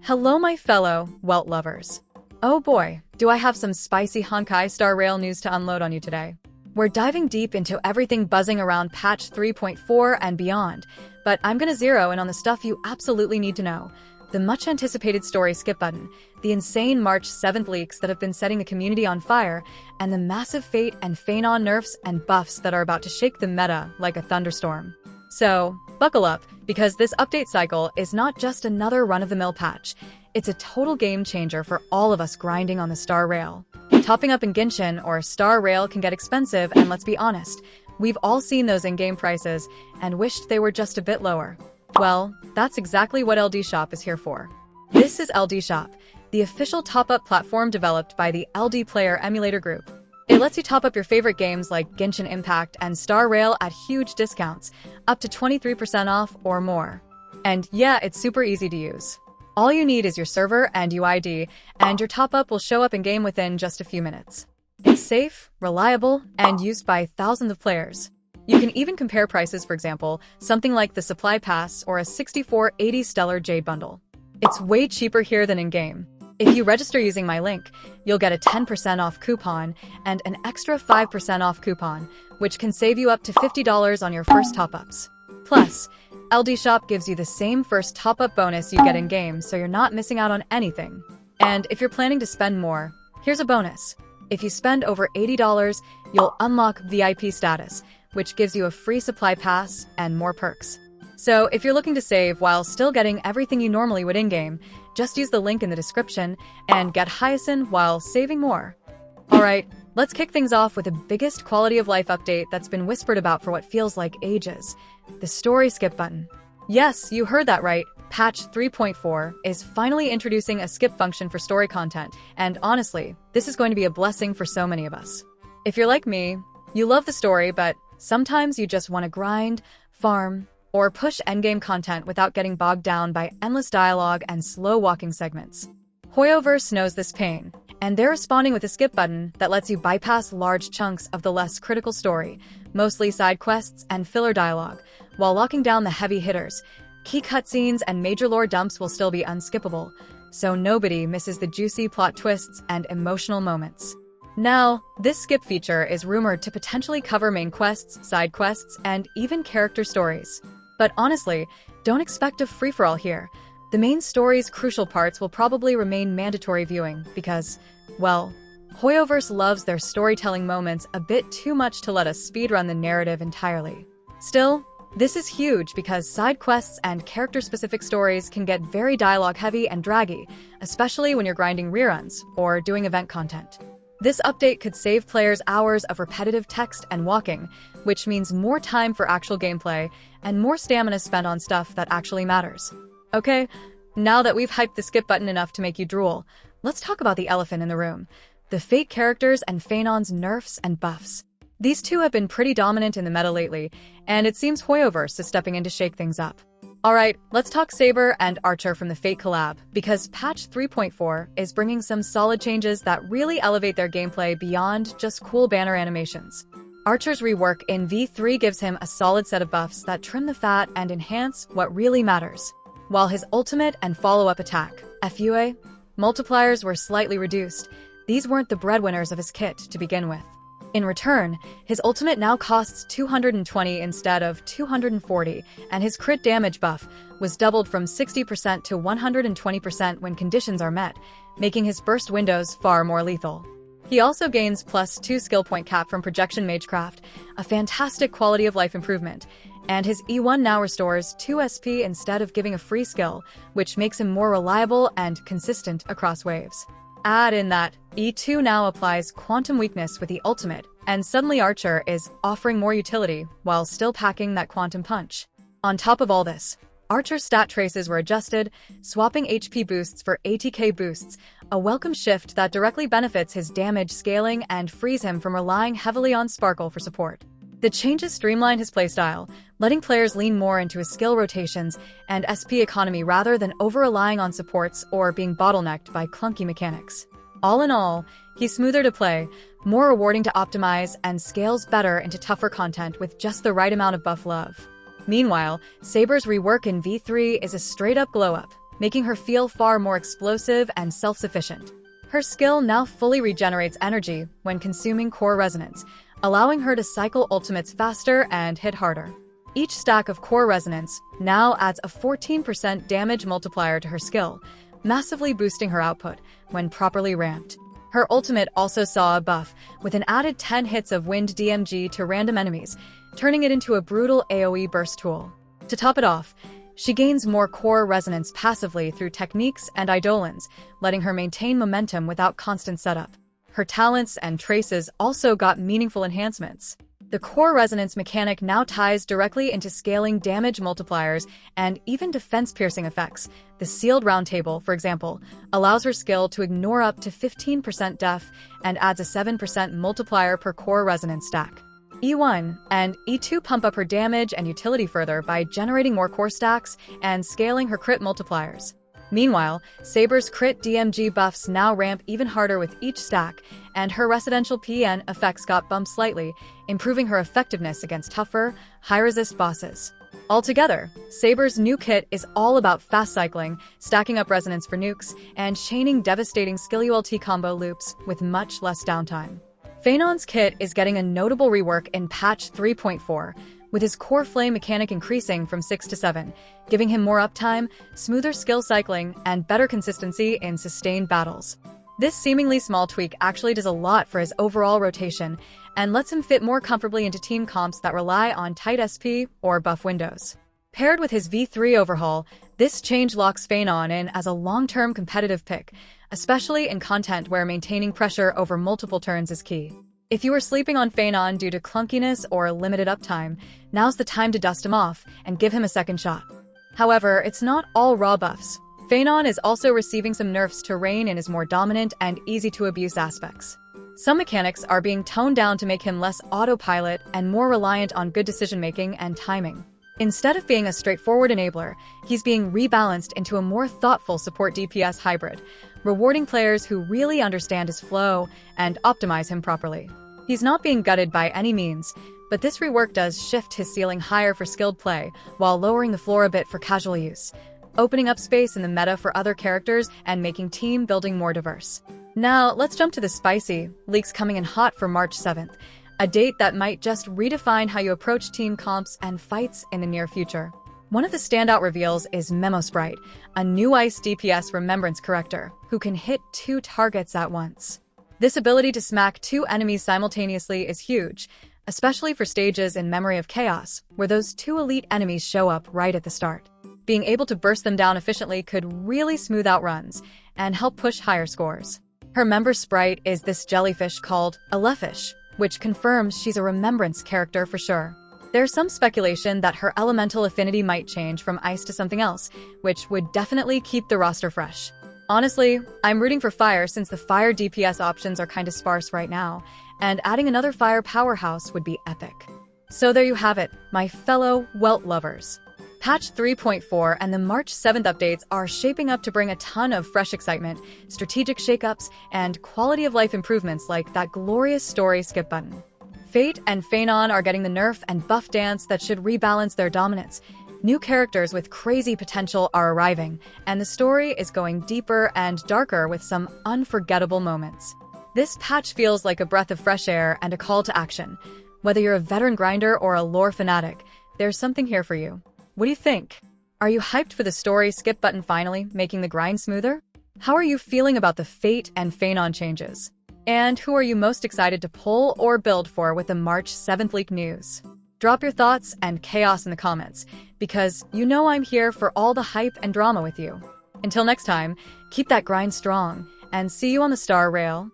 Hello, my fellow Welt lovers. Oh boy, do I have some spicy Honkai Star Rail news to unload on you today. We're diving deep into everything buzzing around patch 3.4 and beyond, but I'm gonna zero in on the stuff you absolutely need to know. The much-anticipated story skip button, the insane March 7th leaks that have been setting the community on fire, and the massive Fate and Phanon nerfs and buffs that are about to shake the meta like a thunderstorm. So, buckle up, because this update cycle is not just another run-of-the-mill patch. It's a total game changer for all of us grinding on the Star Rail. Topping up in Genshin or Star Rail can get expensive, and let's be honest, we've all seen those in-game prices and wished they were just a bit lower. Well, that's exactly what LD Shop is here for. This is LD Shop, the official top-up platform developed by the LD Player Emulator Group. It lets you top up your favorite games like Genshin Impact and Star Rail at huge discounts, up to 23% off or more. And yeah, it's super easy to use. All you need is your server and UID, and your top-up will show up in-game within just a few minutes. It's safe, reliable, and used by thousands of players. You can even compare prices, for example, something like the Supply Pass or a 6480 Stellar Jade Bundle. It's way cheaper here than in-game. If you register using my link, you'll get a 10% off coupon and an extra 5% off coupon, which can save you up to $50 on your first top-ups. Plus, LD Shop gives you the same first top-up bonus you get in-game, so you're not missing out on anything. And if you're planning to spend more, here's a bonus. If you spend over $80, you'll unlock VIP status, which gives you a free supply pass and more perks. So if you're looking to save while still getting everything you normally would in-game, just use the link in the description and get Hyacinth while saving more. Alright, let's kick things off with the biggest quality of life update that's been whispered about for what feels like ages. The story skip button. Yes, you heard that right. Patch 3.4 is finally introducing a skip function for story content, and honestly, this is going to be a blessing for so many of us. If you're like me, you love the story, but sometimes you just want to grind, farm, or push endgame content without getting bogged down by endless dialogue and slow walking segments. Hoyoverse knows this pain, and they're responding with a skip button that lets you bypass large chunks of the less critical story, mostly side quests and filler dialogue, while locking down the heavy hitters. Key cutscenes and major lore dumps will still be unskippable, so nobody misses the juicy plot twists and emotional moments. Now, this skip feature is rumored to potentially cover main quests, side quests, and even character stories. But honestly, don't expect a free-for-all here. The main story's crucial parts will probably remain mandatory viewing because, well, Hoyoverse loves their storytelling moments a bit too much to let us speedrun the narrative entirely. Still, this is huge because side quests and character-specific stories can get very dialogue-heavy and draggy, especially when you're grinding reruns or doing event content. This update could save players hours of repetitive text and walking, which means more time for actual gameplay and more stamina spent on stuff that actually matters. Okay, now that we've hyped the skip button enough to make you drool, let's talk about the elephant in the room: the Fate characters and Phanon's nerfs and buffs. These two have been pretty dominant in the meta lately, and it seems Hoyoverse is stepping in to shake things up. Alright, let's talk Saber and Archer from the Fate collab, because patch 3.4 is bringing some solid changes that really elevate their gameplay beyond just cool banner animations. Archer's rework in V3 gives him a solid set of buffs that trim the fat and enhance what really matters. While his ultimate and follow-up attack, FUA, multipliers were slightly reduced, these weren't the breadwinners of his kit to begin with. In return, his ultimate now costs 220 instead of 240, and his crit damage buff was doubled from 60% to 120% when conditions are met, making his burst windows far more lethal. He also gains +2 skill point cap from Projection Magecraft, a fantastic quality of life improvement, and his E1 now restores 2 SP instead of giving a free skill, which makes him more reliable and consistent across waves. Add in that E2 now applies Quantum Weakness with the ultimate, and suddenly Archer is offering more utility while still packing that Quantum Punch. On top of all this, Archer's stat traces were adjusted, swapping HP boosts for ATK boosts, a welcome shift that directly benefits his damage scaling and frees him from relying heavily on Sparkle for support. The changes streamline his playstyle, letting players lean more into his skill rotations and SP economy rather than over-relying on supports or being bottlenecked by clunky mechanics. All in all, he's smoother to play, more rewarding to optimize, and scales better into tougher content with just the right amount of buff love. Meanwhile, Saber's rework in V3 is a straight-up glow-up. making her feel far more explosive and self-sufficient. Her skill now fully regenerates energy when consuming core resonance, allowing her to cycle ultimates faster and hit harder. Each stack of core resonance now adds a 14% damage multiplier to her skill, massively boosting her output when properly ramped. Her ultimate also saw a buff, with an added 10 hits of wind DMG to random enemies, turning it into a brutal AoE burst tool. To top it off, she gains more core resonance passively through techniques and eidolons, letting her maintain momentum without constant setup. Her talents and traces also got meaningful enhancements. The core resonance mechanic now ties directly into scaling damage multipliers and even defense-piercing effects. The sealed roundtable, for example, allows her skill to ignore up to 15% def and adds a 7% multiplier per core resonance stack. E1 and E2 pump up her damage and utility further by generating more core stacks and scaling her crit multipliers. Meanwhile, Saber's crit DMG buffs now ramp even harder with each stack, and her residential PN effects got bumped slightly, improving her effectiveness against tougher, high-resist bosses. Altogether, Saber's new kit is all about fast cycling, stacking up resonance for nukes, and chaining devastating skill ult combo loops with much less downtime. Phaenon's kit is getting a notable rework in patch 3.4, with his core flame mechanic increasing from 6 to 7, giving him more uptime, smoother skill cycling, and better consistency in sustained battles. This seemingly small tweak actually does a lot for his overall rotation, and lets him fit more comfortably into team comps that rely on tight SP or buff windows. Paired with his V3 overhaul, this change locks Phaenon in as a long-term competitive pick, especially in content where maintaining pressure over multiple turns is key. If you were sleeping on Phaenon due to clunkiness or limited uptime, now's the time to dust him off and give him a second shot. However, it's not all raw buffs. Phaenon is also receiving some nerfs to rein in his more dominant and easy-to-abuse aspects. Some mechanics are being toned down to make him less autopilot and more reliant on good decision-making and timing. Instead of being a straightforward enabler, he's being rebalanced into a more thoughtful support DPS hybrid, rewarding players who really understand his flow and optimize him properly. He's not being gutted by any means, but this rework does shift his ceiling higher for skilled play, while lowering the floor a bit for casual use, opening up space in the meta for other characters and making team building more diverse. Now, let's jump to the spicy leaks coming in hot for March 7th, a date that might just redefine how you approach team comps and fights in the near future. One of the standout reveals is Memo Sprite, a new Ice DPS remembrance corrector, who can hit 2 targets at once. This ability to smack 2 enemies simultaneously is huge, especially for stages in Memory of Chaos, where those 2 elite enemies show up right at the start. Being able to burst them down efficiently could really smooth out runs and help push higher scores. Her member sprite is this jellyfish called Alefish, which confirms she's a remembrance character for sure. There's some speculation that her elemental affinity might change from ice to something else, which would definitely keep the roster fresh. Honestly, I'm rooting for fire since the fire DPS options are kinda sparse right now, and adding another fire powerhouse would be epic. So there you have it, my fellow Welt lovers. Patch 3.4 and the March 7th updates are shaping up to bring a ton of fresh excitement, strategic shakeups, and quality-of-life improvements like that glorious story skip button. Fate and Phaenon are getting the nerf and buff dance that should rebalance their dominance. New characters with crazy potential are arriving, and the story is going deeper and darker with some unforgettable moments. This patch feels like a breath of fresh air and a call to action. Whether you're a veteran grinder or a lore fanatic, there's something here for you. What do you think? Are you hyped for the story skip button finally making the grind smoother? How are you feeling about the Fate and Phaenon changes? And who are you most excited to pull or build for with the March 7th leak news? Drop your thoughts and chaos in the comments, because you know I'm here for all the hype and drama with you. Until next time, keep that grind strong, and see you on the Star Rail.